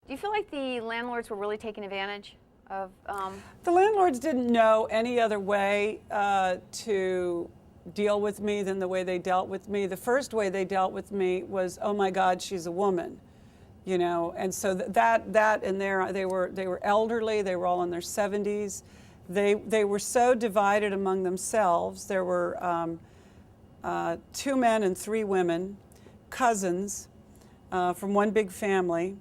Do you feel like the landlords were really taking advantage of? The landlords didn't know any other way to deal with me than the way they dealt with me. The first way they dealt with me was, oh my God, she's a woman, you know. And so that and they were elderly. They were all in their 70s. They were so divided among themselves. There were 2 men and 3 women, cousins from one big family,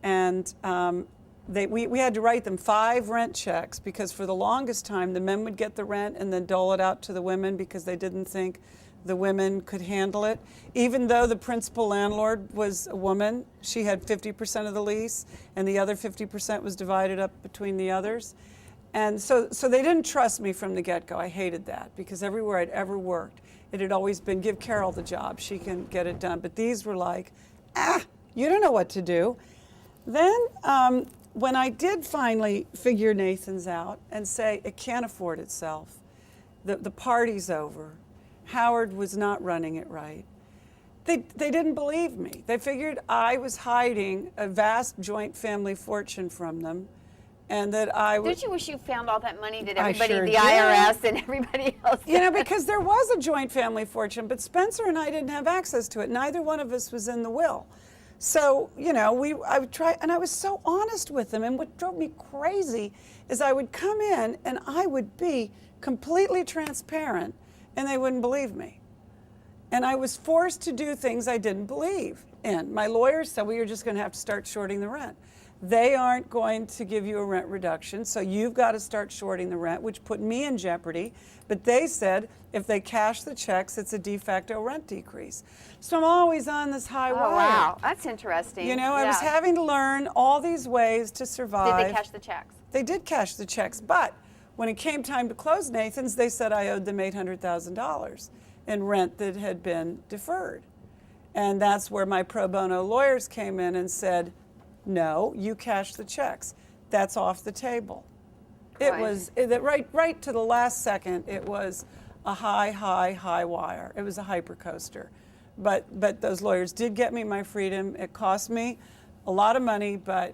and we had to write them 5 rent checks because for the longest time the men would get the rent and then dole it out to the women because they didn't think the women could handle it. Even though the principal landlord was a woman, she had 50% of the lease and the other 50% was divided up between the others. And so they didn't trust me from the get-go. I hated that because everywhere I'd ever worked, it had always been, give Carol the job, she can get it done. But these were like, you don't know what to do. Then when I did finally figure Nathan's out and say it can't afford itself, the party's over, Howard was not running it right, they didn't believe me. They figured I was hiding a vast joint family fortune from them, and that I would. Did you wish you found all that money that everybody, sure the did. IRS and everybody else? You know, because there was a joint family fortune, but Spencer and I didn't have access to it. Neither one of us was in the will. So, you know, I would try, and I was so honest with them. And what drove me crazy is I would come in and I would be completely transparent, and they wouldn't believe me. And I was forced to do things I didn't believe in. My lawyers said, well, you're just going to have to start shorting the rent. They aren't going to give you a rent reduction, so you've got to start shorting the rent, which put me in jeopardy. But they said if they cash the checks, it's a de facto rent decrease. So I'm always on this high wire. Oh, wow. That's interesting. You know, I was having to learn all these ways to survive. Did they cash the checks? They did cash the checks, but when it came time to close Nathan's, they said I owed them $800,000 in rent that had been deferred. And that's where my pro bono lawyers came in and said, no, you cash the checks. That's off the table. It was right to the last second. It was a high wire. It was a hyper coaster. But those lawyers did get me my freedom. It cost me a lot of money, but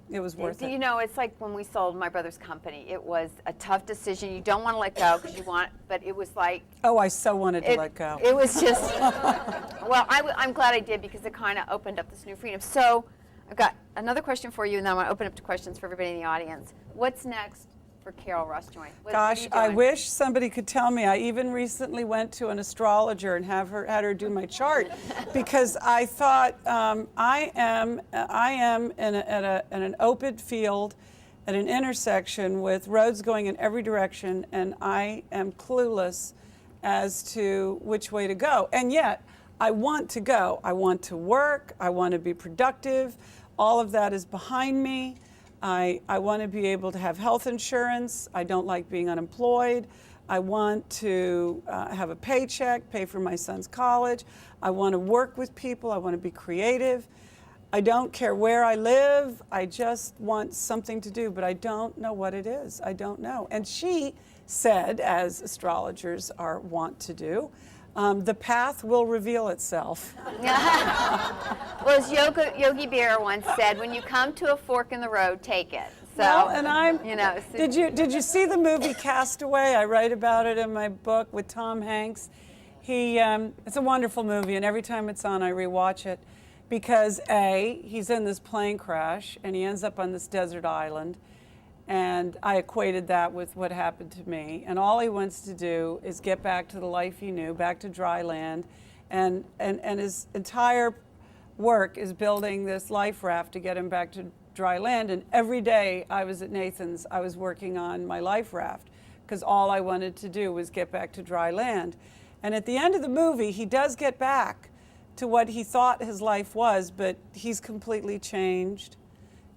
it was worth it. You know, it's like when we sold my brother's company. It was a tough decision. You don't want to let go because you want, but it was like. Oh, I so wanted to let go. It was just. Well, I'm glad I did because it kind of opened up this new freedom. So I've got another question for you, and then I want to open up to questions for everybody in the audience. What's next for Carol Russ Joynt? Gosh, I wish somebody could tell me. I even recently went to an astrologer and had her do my chart because I thought I am in an open field at an intersection with roads going in every direction, and I am clueless as to which way to go. And yet, I want to go. I want to work. I want to be productive. All of that is behind me. I want to be able to have health insurance. I don't like being unemployed. I want to have a paycheck, pay for my son's college. I want to work with people. I want to be creative. I don't care where I live. I just want something to do, but I don't know what it is. I don't know. And she said, as astrologers are wont to do, the path will reveal itself. Well, as Yogi Berra once said, when you come to a fork in the road, take it. So, well, and you know. So did you see the movie Castaway? I write about it in my book with Tom Hanks. It's a wonderful movie, and every time it's on, I rewatch it because he's in this plane crash, and he ends up on this desert island. And I equated that with what happened to me. And all he wants to do is get back to the life he knew, back to dry land. And his entire work is building this life raft to get him back to dry land. And every day I was at Nathan's, I was working on my life raft because all I wanted to do was get back to dry land. And at the end of the movie, he does get back to what he thought his life was, but he's completely changed.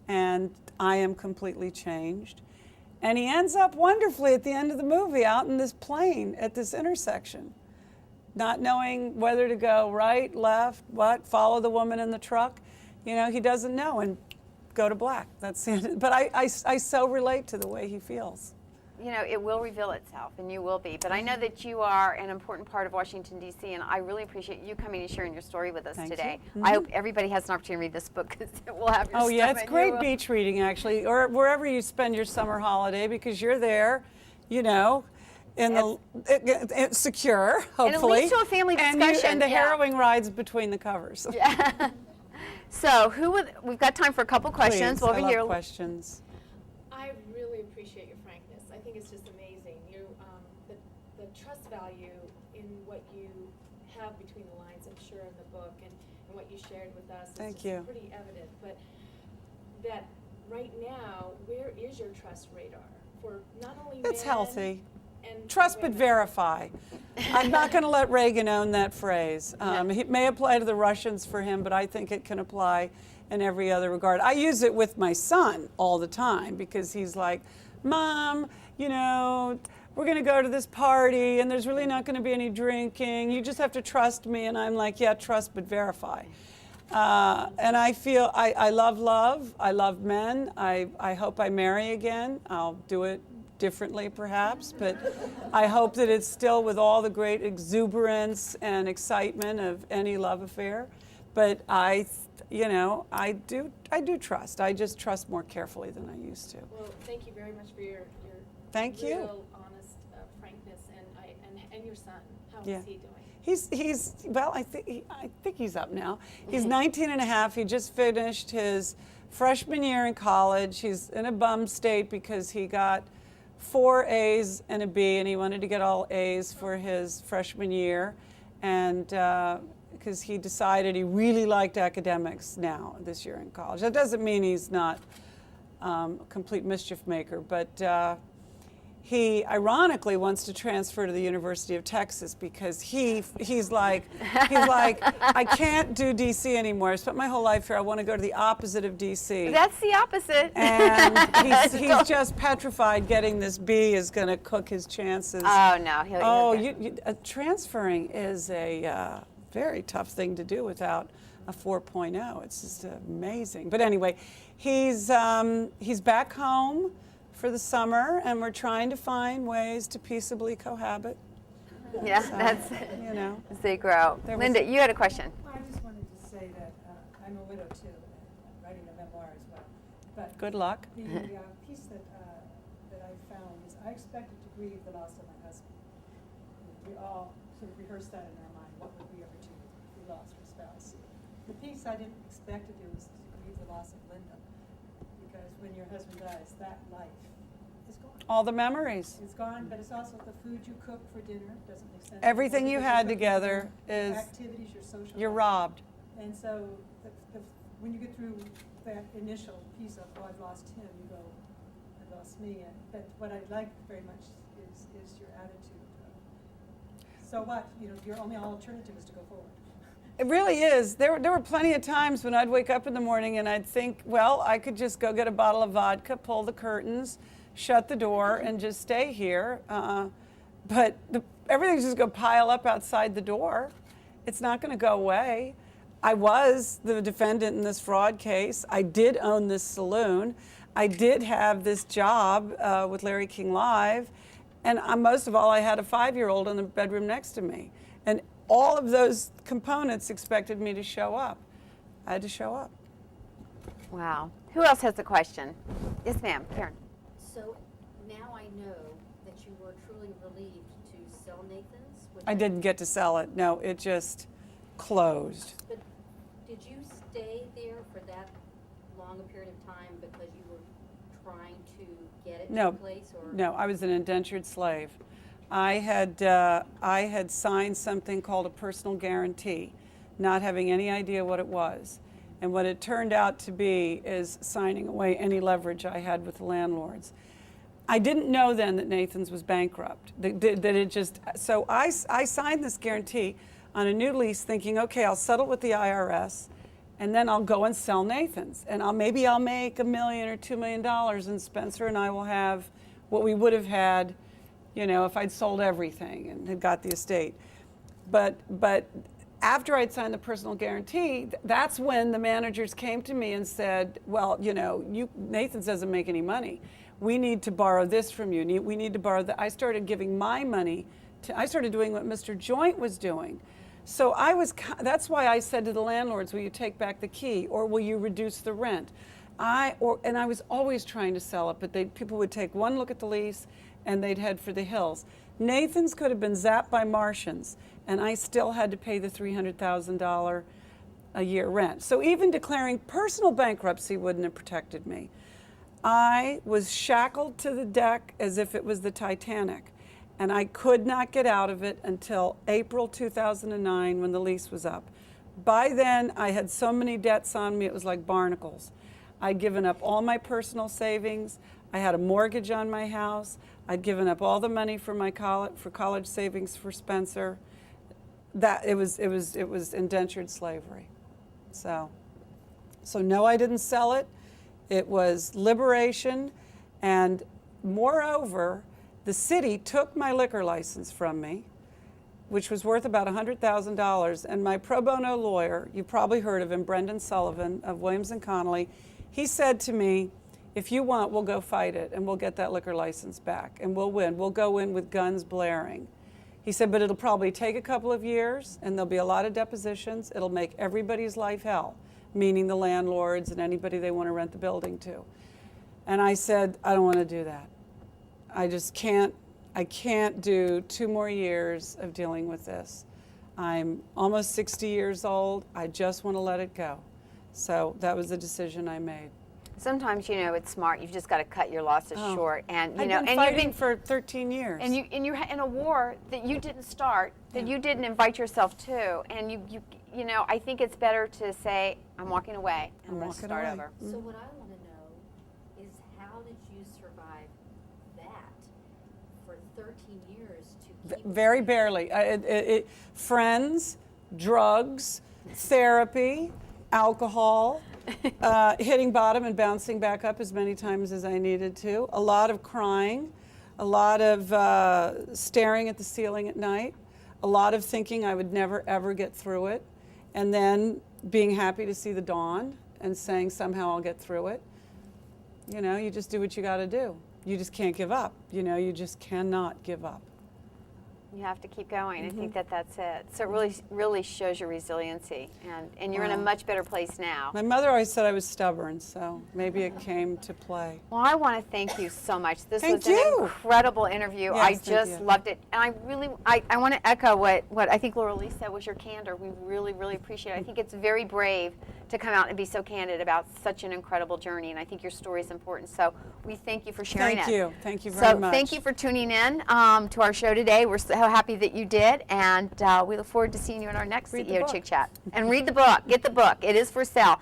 And I am completely changed. And he ends up wonderfully at the end of the movie out in this plane at this intersection, not knowing whether to go right, left, follow the woman in the truck. You know, he doesn't know and go to black. That's it. But I so relate to the way he feels. you know, it will reveal itself, and you will be. But I know that you are an important part of Washington, D.C., and I really appreciate you coming and sharing your story with us Thank today. you. I hope everybody has an opportunity to read this book because it will have your Oh, yeah, stuff it's and great you will- beach reading, actually, or wherever you spend your summer holiday, because you're there, you know, in it's secure, hopefully. And it leads to a family discussion. And the yeah. harrowing rides between the covers. Yeah. So, we've got time for a couple questions. Please, We'll I over love here. questions. I really appreciate your frankness. I think it's just amazing. You, the trust value in what you have between the lines, I'm sure, in the book, and what you shared with us Thank is you. just pretty evident. But that right now, where is your trust radar for not only It's men healthy. and Trust but women? verify. I'm not going to let Reagan own that phrase. It may apply to the Russians for him, but I think it can apply in every other regard. I use it with my son all the time because he's like, Mom, you know, we're going to go to this party and there's really not going to be any drinking. You just have to trust me. And I'm like, yeah, trust but verify. And I feel I love love. I love men. I hope I marry again. I'll do it differently perhaps, but I hope that it's still with all the great exuberance and excitement of any love affair. But I do trust. I just trust more carefully than I used to. Well, thank you very much for your Thank you. real honest frankness, and your son. How Yeah. is he doing? He's well, I think he's up now. He's 19 and a half. He just finished his freshman year in college. He's in a bum state because he got 4 A's and a B, and he wanted to get all A's for his freshman year, and because he decided he really liked academics now this year in college. That doesn't mean he's not a complete mischief maker, but he ironically wants to transfer to the University of Texas because he's like I can't do DC anymore. I spent my whole life here. I want to go to the opposite of DC. That's the opposite. And he's just petrified getting this B is going to cook his chances. Oh no, he'll Transferring is a very tough thing to do without a 4.0. It's just amazing. But anyway, he's back home for the summer, and we're trying to find ways to peaceably cohabit. Yeah, So, that's you know. as they grow. There was- Linda, you had a question. I just wanted to say that I'm a widow too, and I'm writing a memoir as well. But Good luck. the piece that I found is I expected to grieve the loss of my husband. We all sort of rehearsed that in our mind. What would we ever do if we lost our spouse? The piece I didn't expect to do was to grieve the loss of Linda, because when your husband dies, that life is gone. All the memories. It's gone, but it's also the food you cook for dinner doesn't make sense. Everything anymore you because had cook for together dinner, your is- activities, your social You're life. robbed. And so when you get through that initial piece of, oh, I've lost him, you go, I've lost me. But what I like very much is your attitude. So what? You know, your only alternative is to go forward. It really is. There were plenty of times when I'd wake up in the morning and I'd think, well, I could just go get a bottle of vodka, pull the curtains, shut the door, and just stay here. But everything's just going to pile up outside the door. It's not going to go away. I was the defendant in this fraud case. I did own this saloon. I did have this job with Larry King Live. And most of all, I had a 5-year-old in the bedroom next to me. And all of those components expected me to show up. I had to show up. Wow. Who else has a question? Yes, ma'am. Karen. So now I know that you were truly relieved to sell Nathan's. I didn't get to sell it. No, it just closed. But did you stay there for that long a period of time because you were trying to get it No, to a place? Or? no, I was an indentured slave. I had signed something called a personal guarantee, not having any idea what it was. And what it turned out to be is signing away any leverage I had with the landlords. I didn't know then that Nathan's was bankrupt. So I signed this guarantee on a new lease thinking, okay, I'll settle with the IRS and then I'll go and sell Nathan's. And maybe I'll make $1 million or $2 million and Spencer and I will have what we would have had, you know, if I'd sold everything and had got the estate. But after I'd signed the personal guarantee, that's when the managers came to me and said, well, you know, Nathan's doesn't make any money. we need to borrow this from you. We need to borrow that. I started giving my money I started doing what Mr. Joynt was doing. So that's why I said to the landlords, will you take back the key or will you reduce the rent? And I was always trying to sell it, but people would take one look at the lease and they'd head for the hills. Nathan's could have been zapped by Martians, and I still had to pay the $300,000 a year rent. So even declaring personal bankruptcy wouldn't have protected me. I was shackled to the deck as if it was the Titanic, and I could not get out of it until April 2009 when the lease was up. By then, I had so many debts on me, it was like barnacles. I'd given up all my personal savings. I had a mortgage on my house. I'd given up all the money for my college savings for Spencer. It was indentured slavery. So no, I didn't sell it. It was liberation, and moreover, the city took my liquor license from me, which was worth about $100,000, and my pro bono lawyer, you probably heard of him, Brendan Sullivan of Williams & Connolly, he said to me, if you want, we'll go fight it, and we'll get that liquor license back, and we'll win. We'll go in with guns blaring. He said, but it'll probably take a couple of years, and there'll be a lot of depositions. It'll make everybody's life hell, meaning the landlords and anybody they want to rent the building to. And I said, I don't want to do that. I just can't. I can't do 2 more years of dealing with this. I'm almost 60 years old. I just want to let it go. So that was the decision I made. Sometimes, it's smart. You've just got to cut your losses short, and I've been fighting for 13 years. And you're in a war that you didn't start, that you didn't invite yourself to, and I think it's better to say, I'm walking away, and I'm going to start over. So what I want to know is how did you survive that for 13 years to keep Very barely. Friends, drugs, therapy, alcohol, hitting bottom and bouncing back up as many times as I needed to, a lot of crying, a lot of staring at the ceiling at night, a lot of thinking I would never ever get through it, and then being happy to see the dawn and saying somehow I'll get through it. You just do what you got to do. You just can't give up. You just cannot give up. You have to keep going. I think that's it. So it really shows your resiliency, and you're in a much better place now. My mother always said I was stubborn, so maybe it came to play. Well, I want to thank you so much. This Thank was an you. incredible interview. Yes, I thank just you. loved it. And I want to echo what I think Laura Lee said was your candor. We really, really appreciate it. I think it's very brave to come out and be so candid about such an incredible journey, and I think your story is important. So we thank you for sharing it. Thank you. Thank you very much. So thank you for tuning in to our show today. We're so happy that you did, and we look forward to seeing you in our next Read the CEO book. Chick Chat. And read the book. Get the book. It is for sale.